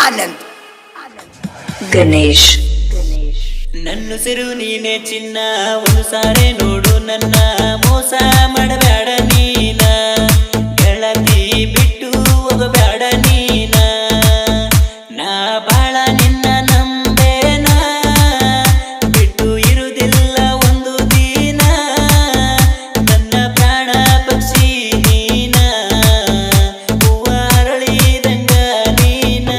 ಆನಂದ್ ಗಣೇಶ್ ನನ್ನುಸಿರು ನೀನೆ ಚಿನ್ನ ಒಂದು ಸಾರೆ ನೋಡು ನನ್ನ ಮೋಸ ಮಾಡಬೇಡ ನೀನ ಗೆಳತಿ ಬಿಟ್ಟು ಹೋಗಬೇಡ ನೀನ ನಾ ಬಾಳ ನಿನ್ನ ನಂಬೇನ ಬಿಟ್ಟು ಇರುವುದಿಲ್ಲ ಒಂದು ದಿನ ನನ್ನ ಪ್ರಾಣ ಪಕ್ಷಿ ನೀನ ಹೂವ ಅರಳಿದಂಗ ನೀನ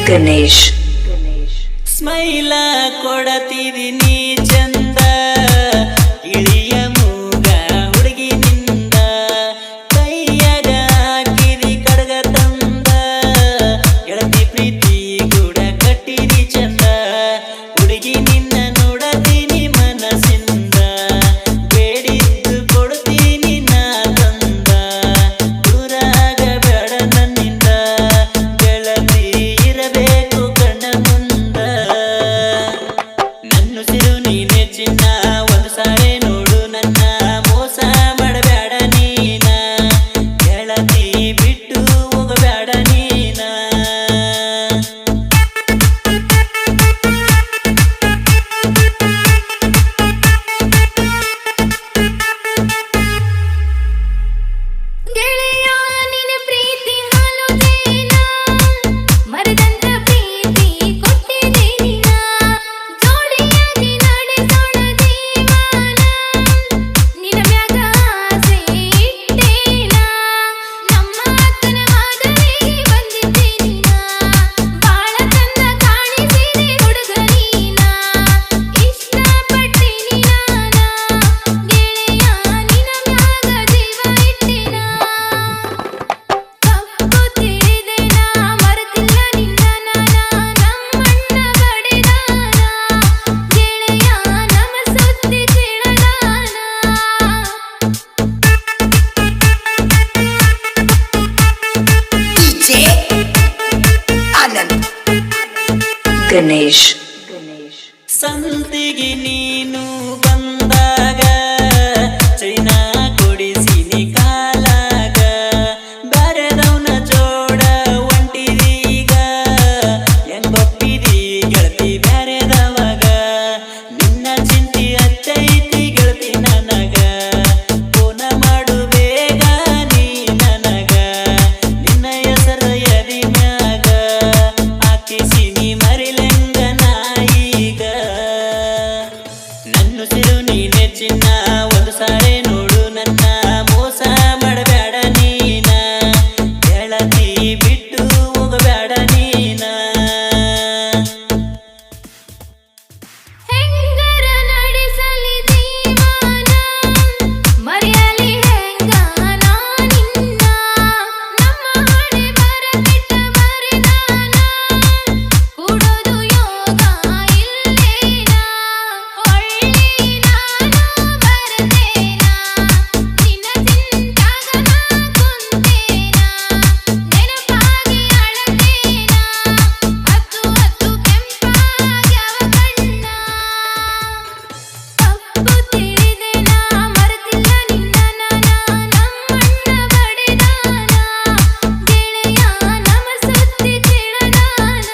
ಗಣೇಶ್ ಸ್ಮೈಲ ಕೊಡತಿದೀನಿ ಚಂದ ಇಳಿಯ ಮೂಗ ಹುಡುಗಿನಿಂದ ಕೈಯಾಗ ಹಾಕಿದಿ ಕಡಗ ತಂದ ಗೆಳತಿ ಪ್ರೀತಿ ಕೂಡ ಕಟ್ಟಿದಿ ಚಂದ ಹುಡುಗಿ ನಿನ್ನ ನೋಡತೀನಿ ಮನಸ್ಸಿಂದ ಬೇಡಿದ್ದು ಕೊಡ್ತೀನಿ ನಾ ತಂದ ದೂರ ಆಗಬೇಡ ನನ್ನಿಂದ ಗೆಳತಿ ಇರಬೇಕು ಕಣ್ಣ ಮುಂದ ನನ್ನುಸಿರು ನೀನೆ ಚಿನ್ನ ಒಂದು ಸಾರೆ ನೋಡು ನನ್ನ ಮೋಸ ಮಾಡಬೇಡ ನೀನ ಗೆಳತಿ ಬಿಟ್ಟು ಹೋಗಬೇಡ ನೀನ ಗೆಳೆಯ ನಿನ್ನ ಪ್ರೀತಿ ಹಾಲು ಜೇನ ಮರದಂತ ಪ್ರೀತಿ ಕೊಟ್ಟಿದೆ ನೀನ ಜೋಡಿಯಾಗಿ ನಡೆಸೋಣ ಜೀವನ ನಿನ್ನ ಮ್ಯಾಗ ಆಸೆ ಇಟ್ಟೇನ ನಮ್ಮ ಅಕ್ಕನ ಮದುವೆಗೆ ಬಂದಿದ್ದೆ ನೀನ ಬಾಳ ಚಂದ ಕಾಣಿಸಿದೆ ಹುಡುಗ ನೀನ ಇಷ್ಟಪಟ್ಟೆ ನಾನ ಗೆಳೆಯ ನಿನ್ನ ಮ್ಯಾಗ ಜೀವ ಇಟ್ಟೇನ ತಪ್ಪು ತಿಳಿದೆ ನಾ ಮರೆತಿಲ್ಲ ನಿನ್ನ ನಮ್ಮಣ್ಣ ಬಡಿದಾನ ಗೆಳೆಯ ನಮ್ಮ ಸುದ್ದಿ ತಿಳಿದಾನ ಆನಂದ್ ಗಣೇಶ್ ಸಂತಿಗೆ ನೀನು ಬಂದಾಗ ಚೈನಾ ಕೊಡಿಸಿನಿ ಕಾಲಾಗ ಬ್ಯಾರೆದವನ ಜೋಡ ಒಂಟಿದೀಗ ಹೆಂಗೊಪ್ಪಿದಿ ಗೆಳತಿ ಬ್ಯಾರೆದವಾಗ ನಿನ್ನ ಚಿಂತಿ ಅತ್ತೈತಿ ಗೆಳತಿ ನನಗ ಫೋನ ಮಾಡು ಬೇಗ ನೀ ನನಗ ನಿನ್ನ ಹೆಸರ ಎದಿ ಮ್ಯಾಗ ಹಾಕಿಸಿನಿ ಮರಿಲೆಂಗ ನಾಯಿಗ ನನ್ನುಸಿರು ನೀನೆ ಚಿನ್ನ ಒಂದು ಸಾರೆ ನೋಡು ನನ್ನ ಮೋಸ ಮಾಡಬೇಡ ನೀನ ಗೆಳತಿ ಬಿಟ್ಟು ಹೋಗಬೇಡ ನೀನ ಹೆಂಗರ ನಡೆಸಲಿ ಜೀವನ ಮರೆಯಲಿ ಹೆಂಗ ನಾ ನಿನ್ನ ನಮ್ಮ ಹಣೆ ಬರಕೆಟ್ಟ ಬರೆದಾನ ಕೂಡೋದು ಯೋಗ ಇಲ್ಲೇನ ಒಳ್ಳೆ ನಾನು ಬರತೇನ ನಿನ್ನ ಚಿಂತಾಗ ನಾ ಕುಂತೇನ ನೆನಪಾಗಿ ಅಳತೇನ ಹತ್ತು ಹತ್ತು ಕೆಂಪಾಗ್ಯಾವ ಕಣ್ಣ ತಪ್ಪು ತಿಳಿದೆ ನಾ ಮರೆತಿಲ್ಲ ನಿನ್ನ ನಮ್ಮಣ್ಣ ಬಡಿದಾನ ಗೆಳೆಯ ನಮ್ಮ ಸುದ್ದಿ ತಿಳಿದಾನ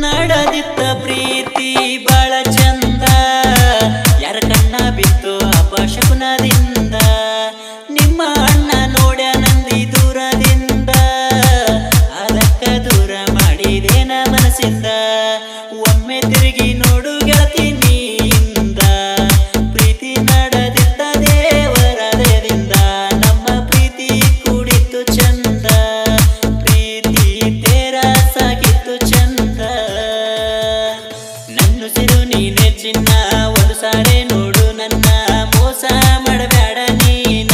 ನಡೆದಿತ್ತ ಪ್ರೀತಿ ಬಾಳ ಚಂದ ಯಾರ ಕಣ್ಣ ಬಿತ್ತು ಅಪಶಕುನದಿಂದ ನಿಮ್ಮ ಅಣ್ಣ ನೋಡ್ಯ ನಂದಿ ದೂರದಿಂದ ಅದಕ್ಕ ದೂರ ಮಾಡಿದೇನ ಮನಸ್ಸಿಂದ ತಿರುಗಿ ನೋಡು ಗೆಳತಿ ನೀಯಿಂದ ಪ್ರೀತಿ ನಡೆದಿದ್ದ ದೇವರದಿಂದ ನಮ್ಮ ಪ್ರೀತಿ ಕೂಡಿತ್ತು ಚಂದ ಪ್ರೀತಿ ತೇರ ಸಾಗಿತ್ತು ಚಂದ ನನ್ನುಸಿರು ನೀನೆ ಚಿನ್ನ ಒಂದು ಸಾರೆ ನೋಡು ನನ್ನ ಮೋಸ ಮಾಡಬೇಡ ನೀನ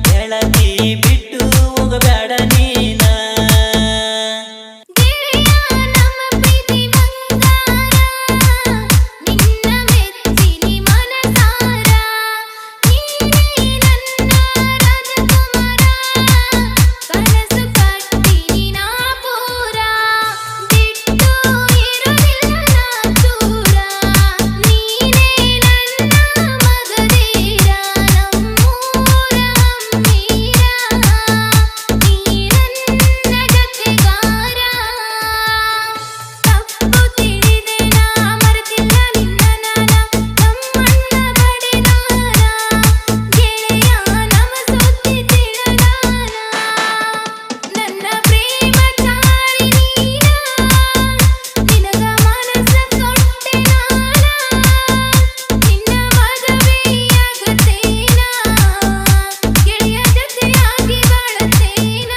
ಗೆಳತಿ ಬಿಟ್ಟು ಹೋಗಬೇಡ ನೀನ ಗೆಳೆಯ ನಮ್ಮ ಪ್ರೀತಿ ಬಂಗಾರ ನಿನ್ನ ಮೆಚ್ಚಿನಿ ಮನಸಾರ ನೀನೇ ನನ್ನ ರಾಜಕುಮಾರ ಕನಸು ಕಟ್ಟಿನಿ ನಾ ಪೂರ ಬಿಟ್ಟು ಇರುವುದಿಲ್ಲ ಚೂರ ನೀನೇ ನನ್ನ ಮಗದೀರ ನಮ್ಮೂರ ಹಮ್ಮೀರ ನೀ ನನ್ನ ಜೊತೆಗಾರ ತಪ್ಪು ತಿಳಿದೆ ನಾ ಮರೆತಿಲ್ಲ ನಿನ್ನ ನಾನ ನಮ್ಮಣ್ಣ ಬಡಿದಾನ ಗೆಳೆಯ ನಮ ಸುದ್ದಿ ತಿಳಿದಾನ ನನ್ನ ಪ್ರೇಮ ಚಾರಿ ನೀನ ನಿನಗ ಮನಸ್ಸ ಕೊಟ್ಟೆ ನಾನ ನಿನ್ನ ಮದುವೆಯಾಗತೇನ ಗೆಳೆಯ ಜೊತೆಯಾಗಿ ಬಾಳತೇನ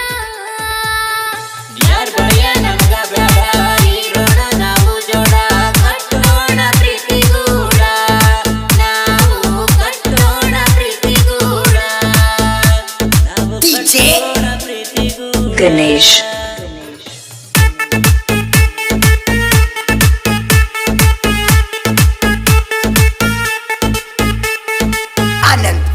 ಯಾರ್ ಭಯ ನಮ್ಗ ಬೇಡ ಇರೋಣ ನಾವು ಜೋಡ ಕಟ್ಟೋಣ ಪ್ರೀತಿ ಗೂಡ ನಾವು ಕಟ್ಟೋಣ ಪ್ರೀತಿ ಗೂಡ ನಾವು ಕಟ್ಟೋಣ ಪ್ರೀತಿ ಗೂಡ Ganesh. Anand